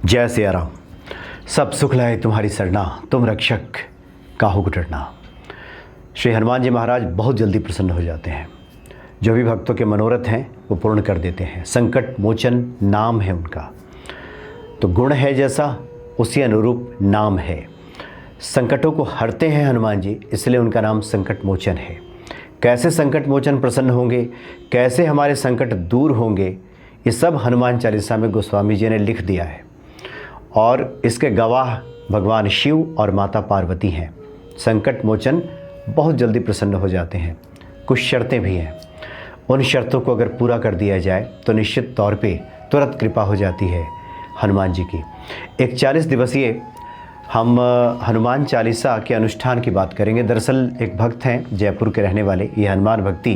जय सिया राम। सब सुख लाए तुम्हारी सरना, तुम रक्षक काहू को डरना। श्री हनुमान जी महाराज बहुत जल्दी प्रसन्न हो जाते हैं। जो भी भक्तों के मनोरथ हैं वो पूर्ण कर देते हैं। संकट मोचन नाम है उनका, तो गुण है जैसा उसी अनुरूप नाम है। संकटों को हरते हैं हनुमान जी, इसलिए उनका नाम संकट मोचन है। कैसे संकट मोचन प्रसन्न होंगे, कैसे हमारे संकट दूर होंगे, ये सब हनुमान चालीसा में गोस्वामी जी ने लिख दिया है और इसके गवाह भगवान शिव और माता पार्वती हैं। संकट मोचन बहुत जल्दी प्रसन्न हो जाते हैं। कुछ शर्तें भी हैं, उन शर्तों को अगर पूरा कर दिया जाए तो निश्चित तौर पे तुरंत कृपा हो जाती है हनुमान जी की। एक 40 दिवसीय हम हनुमान चालीसा के अनुष्ठान की बात करेंगे। दरअसल एक भक्त हैं जयपुर के रहने वाले, ये हनुमान भक्ति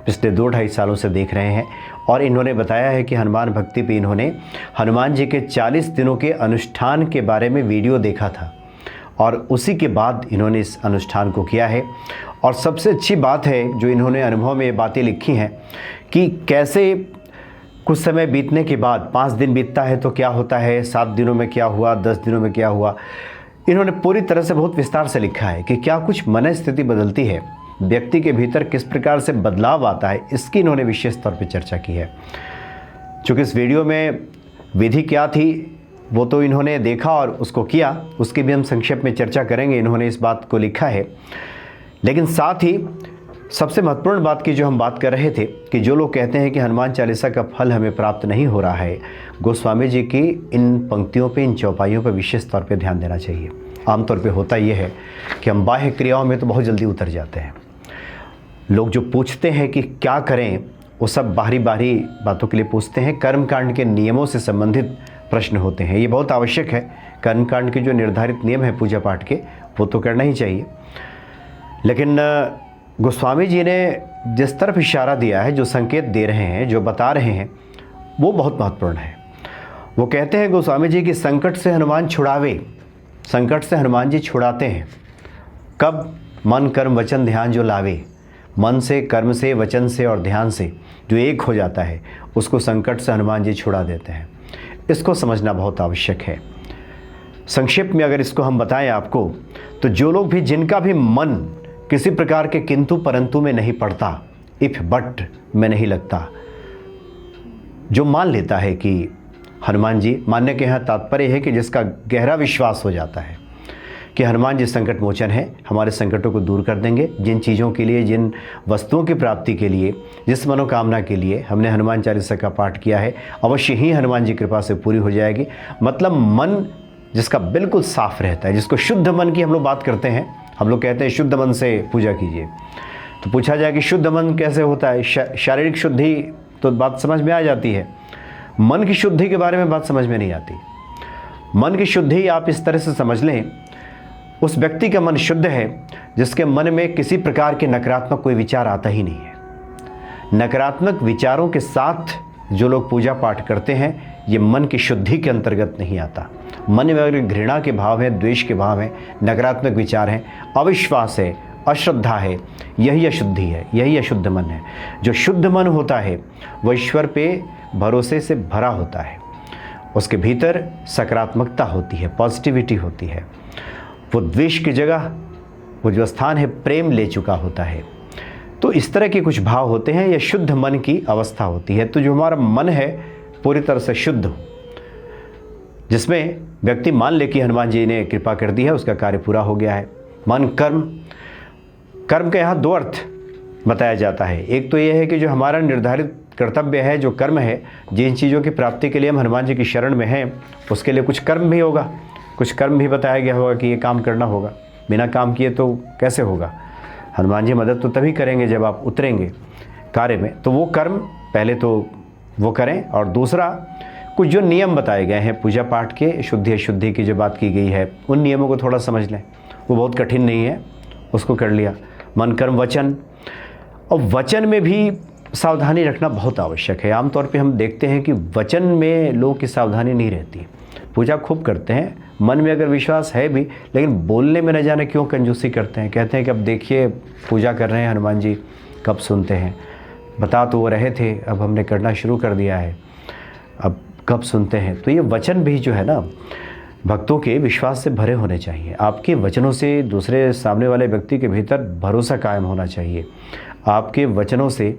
पिछले 2-2.5 सालों से देख रहे हैं और इन्होंने बताया है कि हनुमान भक्ति पे इन्होंने हनुमान जी के 40 दिनों के अनुष्ठान के बारे में वीडियो देखा था और उसी के बाद इन्होंने इस अनुष्ठान को किया है। और सबसे अच्छी बात है जो इन्होंने अनुभव में ये बातें लिखी हैं कि कैसे कुछ समय बीतने के बाद 5 दिन बीतता है तो क्या होता है, 7 दिनों में क्या हुआ, 10 दिनों में क्या हुआ। इन्होंने पूरी तरह से बहुत विस्तार से लिखा है कि क्या कुछ मन स्थिति बदलती है, व्यक्ति के भीतर किस प्रकार से बदलाव आता है, इसकी इन्होंने विशेष तौर पर चर्चा की है। चूँकि इस वीडियो में विधि क्या थी वो तो इन्होंने देखा और उसको किया, उसकी भी हम संक्षेप में चर्चा करेंगे। इन्होंने इस बात को लिखा है, लेकिन साथ ही सबसे महत्वपूर्ण बात की जो हम बात कर रहे थे कि जो लोग कहते हैं कि हनुमान चालीसा का फल हमें प्राप्त नहीं हो रहा है, गोस्वामी जी की इन पंक्तियों पे, इन चौपाइयों पे विशेष तौर पे ध्यान देना चाहिए। आमतौर पे होता ये है कि हम बाह्य क्रियाओं में तो बहुत जल्दी उतर जाते हैं। लोग जो पूछते हैं कि क्या करें वो सब बाहरी बातों के लिए पूछते हैं। कर्मकांड के नियमों से संबंधित प्रश्न होते हैं, ये बहुत आवश्यक है। कर्मकांड के जो निर्धारित नियम है पूजा पाठ के, वो तो करना ही चाहिए। लेकिन गोस्वामी जी ने जिस तरफ इशारा दिया है, जो संकेत दे रहे हैं, जो बता रहे हैं, वो बहुत महत्वपूर्ण है। वो कहते हैं गोस्वामी जी कि संकट से हनुमान छुड़ावे, संकट से हनुमान जी छुड़ाते हैं। कब? मन कर्म वचन ध्यान जो लावे। मन से, कर्म से, वचन से और ध्यान से जो एक हो जाता है उसको संकट से हनुमान जी छुड़ा देते हैं। इसको समझना बहुत आवश्यक है। संक्षेप में अगर इसको हम बताएं आपको, तो जो लोग भी, जिनका भी मन किसी प्रकार के किंतु परंतु में नहीं पड़ता, इफ बट में नहीं लगता, जो मान लेता है कि हनुमान जी, मानने के यहाँ तात्पर्य है कि जिसका गहरा विश्वास हो जाता है कि हनुमान जी संकट मोचन है, हमारे संकटों को दूर कर देंगे। जिन चीज़ों के लिए, जिन वस्तुओं की प्राप्ति के लिए, जिस मनोकामना के लिए हमने हनुमान चालीसा का पाठ किया है, अवश्य ही हनुमान जी कृपा से पूरी हो जाएगी। मतलब मन जिसका बिल्कुल साफ रहता है, जिसको शुद्ध मन की हम लोग बात करते हैं। हम लोग कहते हैं शुद्ध मन से पूजा कीजिए, तो पूछा जाए कि शुद्ध मन कैसे होता है। शारीरिक शुद्धि तो बात समझ में आ जाती है, मन की शुद्धि के बारे में बात समझ में नहीं आती। मन की शुद्धि आप इस तरह से समझ लें, उस व्यक्ति का मन शुद्ध है जिसके मन में किसी प्रकार के नकारात्मक कोई विचार आता ही नहीं है। नकारात्मक विचारों के साथ जो लोग पूजा पाठ करते हैं, ये मन की शुद्धि के अंतर्गत नहीं आता। मन में अगर घृणा के भाव है, द्वेष के भाव है, नकारात्मक विचार हैं, अविश्वास है, अश्रद्धा है, यही अशुद्धि है, यही अशुद्ध मन है। जो शुद्ध मन होता है वह ईश्वर पे भरोसे से भरा होता है, उसके भीतर सकारात्मकता होती है, पॉजिटिविटी होती है। वो द्वेष की जगह वो जो स्थान है प्रेम ले चुका होता है। तो इस तरह के कुछ भाव होते हैं, यह शुद्ध मन की अवस्था होती है। तो जो हमारा मन है पूरी तरह से शुद्ध हो, जिसमें व्यक्ति मान ले कि हनुमान जी ने कृपा कर दी है, उसका कार्य पूरा हो गया है। मन कर्म, कर्म का यहाँ 2 अर्थ बताया जाता है। एक तो यह है कि जो हमारा निर्धारित कर्तव्य है, जो कर्म है, जिन चीज़ों की प्राप्ति के लिए हम हनुमान जी की शरण में हैं, उसके लिए कुछ कर्म भी होगा, कुछ कर्म भी बताया गया होगा कि ये काम करना होगा। बिना काम किए तो कैसे होगा? हनुमान जी मदद तो तभी करेंगे जब आप उतरेंगे कार्य में। तो वो कर्म पहले तो वो करें, और दूसरा कुछ जो नियम बताए गए हैं पूजा पाठ के, शुद्धि अशुद्धि की जो बात की गई है, उन नियमों को थोड़ा समझ लें। वो बहुत कठिन नहीं है, उसको कर लिया। मन कर्म वचन, और वचन में भी सावधानी रखना बहुत आवश्यक है। आमतौर पे हम देखते हैं कि वचन में लोगों की सावधानी नहीं रहती। पूजा खूब करते हैं, मन में अगर विश्वास है भी, लेकिन बोलने में न जाने क्यों कंजूसी करते हैं। कहते हैं कि अब देखिए पूजा कर रहे हैं हनुमान जी, कब सुनते हैं, बता तो वो रहे थे, अब हमने करना शुरू कर दिया है। अब कब सुनते हैं। तो ये वचन भी जो है ना, भक्तों के विश्वास से भरे होने चाहिए। आपके वचनों से दूसरे सामने वाले व्यक्ति के भीतर भरोसा कायम होना चाहिए। आपके वचनों से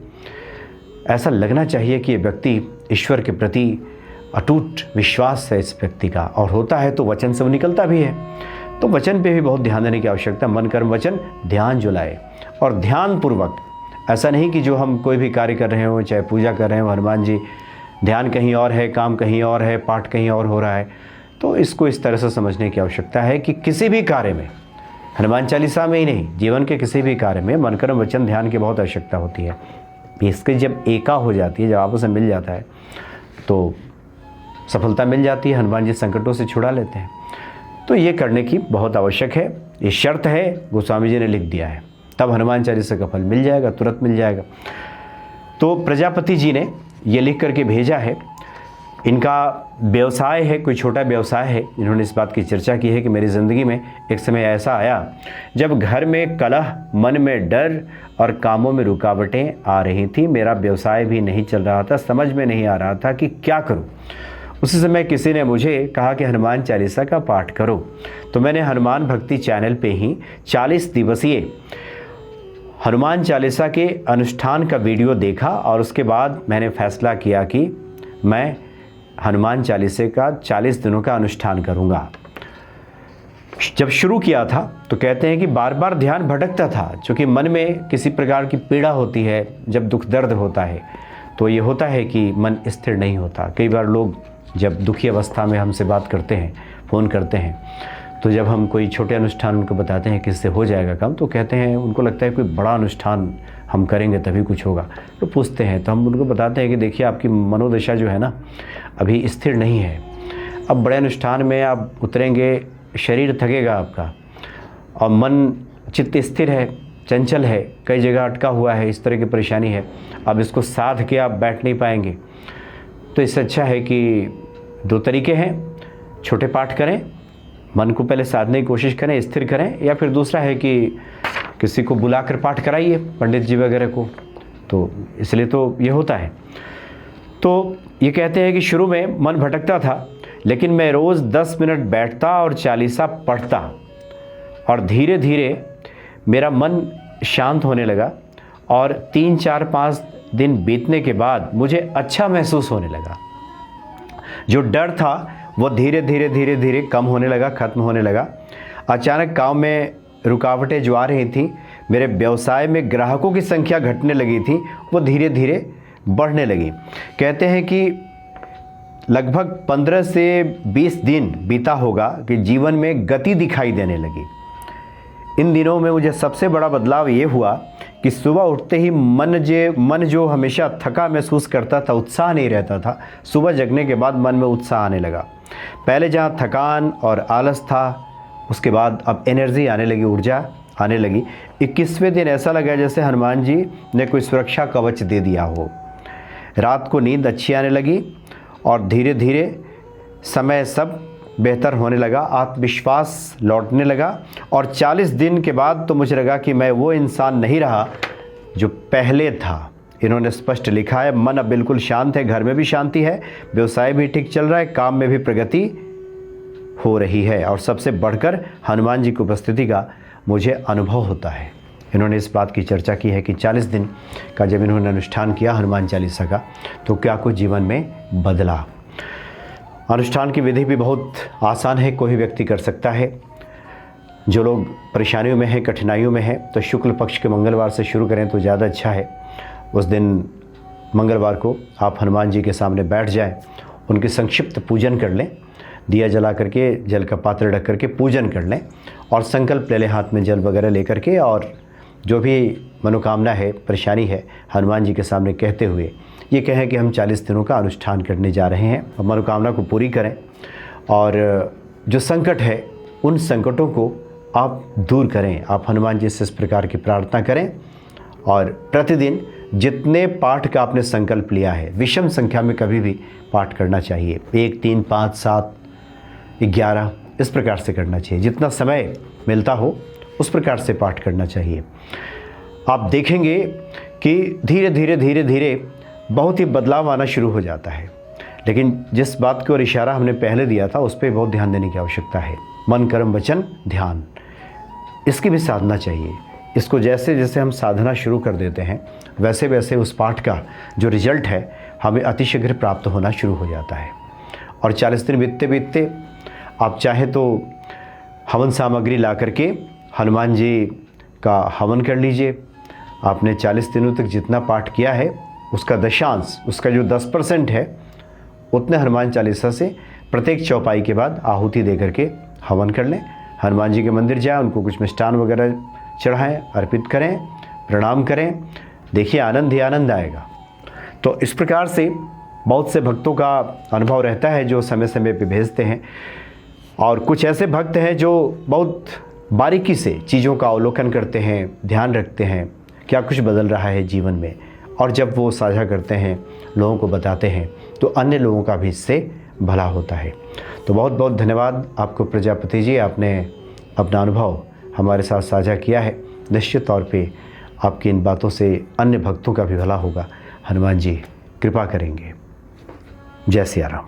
ऐसा लगना चाहिए कि ये व्यक्ति ईश्वर के प्रति अटूट विश्वास है इस व्यक्ति का, और होता है तो वचन से वो निकलता भी है। तो वचन पे भी बहुत ध्यान देने की आवश्यकता। मन कर्म वचन ध्यान जो लाए, और ध्यान पूर्वक। ऐसा नहीं कि जो हम कोई भी कार्य कर रहे हो, चाहे पूजा कर रहे हो, हनुमान जी, ध्यान कहीं और है, काम कहीं और है, पाठ कहीं और हो रहा है। तो इसको इस तरह से समझने की आवश्यकता है कि किसी भी कार्य में, हनुमान चालीसा में ही नहीं, जीवन के किसी भी कार्य में मन कर्म वचन ध्यान की बहुत आवश्यकता होती है। इसके जब एका हो जाती है, जब आपस में मिल जाता है तो सफलता मिल जाती है। हनुमान जी संकटों से छुड़ा लेते हैं। तो ये करने की बहुत आवश्यक है, ये शर्त है, गोस्वामी जी ने लिख दिया है। तब हनुमान चालीसा का फल मिल जाएगा, तुरंत मिल जाएगा। तो प्रजापति जी ने ये लिख करके भेजा है। इनका व्यवसाय है, कोई छोटा व्यवसाय है। इन्होंने इस बात की चर्चा की है कि मेरी ज़िंदगी में एक समय ऐसा आया जब घर में कलह, मन में डर और कामों में रुकावटें आ रही थी। मेरा व्यवसाय भी नहीं चल रहा था, समझ में नहीं आ रहा था कि क्या करूं। उसी समय किसी ने मुझे कहा कि हनुमान चालीसा का पाठ करो। तो मैंने हनुमान भक्ति चैनल पे ही 40 दिवसीय हनुमान चालीसा के अनुष्ठान का वीडियो देखा, और उसके बाद मैंने फैसला किया कि मैं हनुमान चालीसे का 40 दिनों का अनुष्ठान करूंगा। जब शुरू किया था तो कहते हैं कि बार बार ध्यान भटकता था, क्योंकि मन में किसी प्रकार की पीड़ा होती है। जब दुख दर्द होता है तो ये होता है कि मन स्थिर नहीं होता। कई बार लोग जब दुखी अवस्था में हमसे बात करते हैं, फ़ोन करते हैं, तो जब हम कोई छोटे अनुष्ठान उनको बताते हैं कि इससे हो जाएगा काम, तो कहते हैं, उनको लगता है कोई बड़ा अनुष्ठान हम करेंगे तभी कुछ होगा। तो पूछते हैं, तो हम उनको बताते हैं कि देखिए, आपकी मनोदशा जो है ना अभी स्थिर नहीं है। अब बड़े अनुष्ठान में आप उतरेंगे, शरीर थकेगा आपका, और मन चित्त स्थिर है, चंचल है, कई जगह अटका हुआ है, इस तरह की परेशानी है। अब इसको साध के आप बैठ नहीं पाएंगे। तो इससे अच्छा है कि 2 तरीके हैं, छोटे पाठ करें, मन को पहले साधने की कोशिश करें, स्थिर करें, या फिर दूसरा है कि किसी को बुलाकर पाठ कराइए, पंडित जी वगैरह को। तो इसलिए तो ये होता है। तो ये कहते हैं कि शुरू में मन भटकता था, लेकिन मैं रोज़ 10 मिनट बैठता और चालीसा पढ़ता, और धीरे धीरे मेरा मन शांत होने लगा, और 3, 4, 5 दिन बीतने के बाद मुझे अच्छा महसूस होने लगा। जो डर था वो धीरे धीरे धीरे धीरे कम होने लगा, ख़त्म होने लगा। अचानक काम में रुकावटें जो आ रही थी, मेरे व्यवसाय में ग्राहकों की संख्या घटने लगी थी, वो धीरे धीरे बढ़ने लगी। कहते हैं कि लगभग 15 से 20 दिन बीता होगा कि जीवन में गति दिखाई देने लगी। इन दिनों में मुझे सबसे बड़ा बदलाव ये हुआ कि सुबह उठते ही मन जो हमेशा थका महसूस करता था, उत्साह नहीं रहता था, सुबह जगने के बाद मन में उत्साह आने लगा। पहले जहाँ थकान और आलस था, उसके बाद अब एनर्जी आने लगी, ऊर्जा आने लगी। 21वें दिन ऐसा लगा जैसे हनुमान जी ने कोई सुरक्षा कवच दे दिया हो। रात को नींद अच्छी आने लगी, और धीरे धीरे समय सब बेहतर होने लगा, आत्मविश्वास लौटने लगा। और 40 दिन के बाद तो मुझे लगा कि मैं वो इंसान नहीं रहा जो पहले था। इन्होंने स्पष्ट लिखा है, मन अब बिल्कुल शांत है, घर में भी शांति है, व्यवसाय भी ठीक चल रहा है, काम में भी प्रगति हो रही है, और सबसे बढ़कर हनुमान जी की उपस्थिति का मुझे अनुभव होता है। इन्होंने इस बात की चर्चा की है कि 40 दिन का जब इन्होंने अनुष्ठान किया हनुमान चालीसा का, तो क्या कुछ जीवन में बदला। अनुष्ठान की विधि भी बहुत आसान है, कोई व्यक्ति कर सकता है। जो लोग परेशानियों में हैं, कठिनाइयों में हैं, तो शुक्ल पक्ष के मंगलवार से शुरू करें तो ज़्यादा अच्छा है। उस दिन मंगलवार को आप हनुमान जी के सामने बैठ जाएं, उनके संक्षिप्त पूजन कर लें, दिया जला करके, जल का पात्र रख करके पूजन कर लें, और संकल्प ले लें हाथ में जल वगैरह लेकर के, और जो भी मनोकामना है, परेशानी है, हनुमान जी के सामने कहते हुए ये कहें कि हम 40 दिनों का अनुष्ठान करने जा रहे हैं, और मनोकामना को पूरी करें। और जो संकट है, उन संकटों को आप दूर करें। आप हनुमान जी से इस प्रकार की प्रार्थना करें, और प्रतिदिन जितने पाठ का आपने संकल्प लिया है, विषम संख्या में कभी भी पाठ करना चाहिए। 1, 3, 5, 7, 11 इस प्रकार से करना चाहिए। जितना समय मिलता हो उस प्रकार से पाठ करना चाहिए। आप देखेंगे कि धीरे धीरे धीरे धीरे बहुत ही बदलाव आना शुरू हो जाता है। लेकिन जिस बात की ओर इशारा हमने पहले दिया था उस पर बहुत ध्यान देने की आवश्यकता है। मन, कर्म, वचन, ध्यान, इसकी भी साधना चाहिए। इसको जैसे जैसे हम साधना शुरू कर देते हैं वैसे वैसे उस पाठ का जो रिजल्ट है हमें अतिशीघ्र प्राप्त होना शुरू हो जाता है। और 40 दिन बीतते बीतते आप चाहें तो हवन सामग्री ला करके हनुमान जी का हवन कर लीजिए। आपने 40 दिनों तक जितना पाठ किया है उसका दशांश, उसका जो 10% है उतने हनुमान चालीसा से प्रत्येक चौपाई के बाद आहुति दे करके हवन कर लें। हनुमान जी के मंदिर जाएं, उनको कुछ मिष्ठान वगैरह चढ़ाएं, अर्पित करें, प्रणाम करें। देखिए आनंद ही आनंद आएगा। तो इस प्रकार से बहुत से भक्तों का अनुभव रहता है जो समय समय पे भेजते हैं, और कुछ ऐसे भक्त हैं जो बहुत बारीकी से चीज़ों का अवलोकन करते हैं, ध्यान रखते हैं क्या कुछ बदल रहा है जीवन में, और जब वो साझा करते हैं, लोगों को बताते हैं, तो अन्य लोगों का भी इससे भला होता है। तो बहुत बहुत धन्यवाद आपको प्रजापति जी, आपने अपना अनुभव हमारे साथ साझा किया है। निश्चित तौर पे आपकी इन बातों से अन्य भक्तों का भी भला होगा। हनुमान जी कृपा करेंगे। जय सिया राम।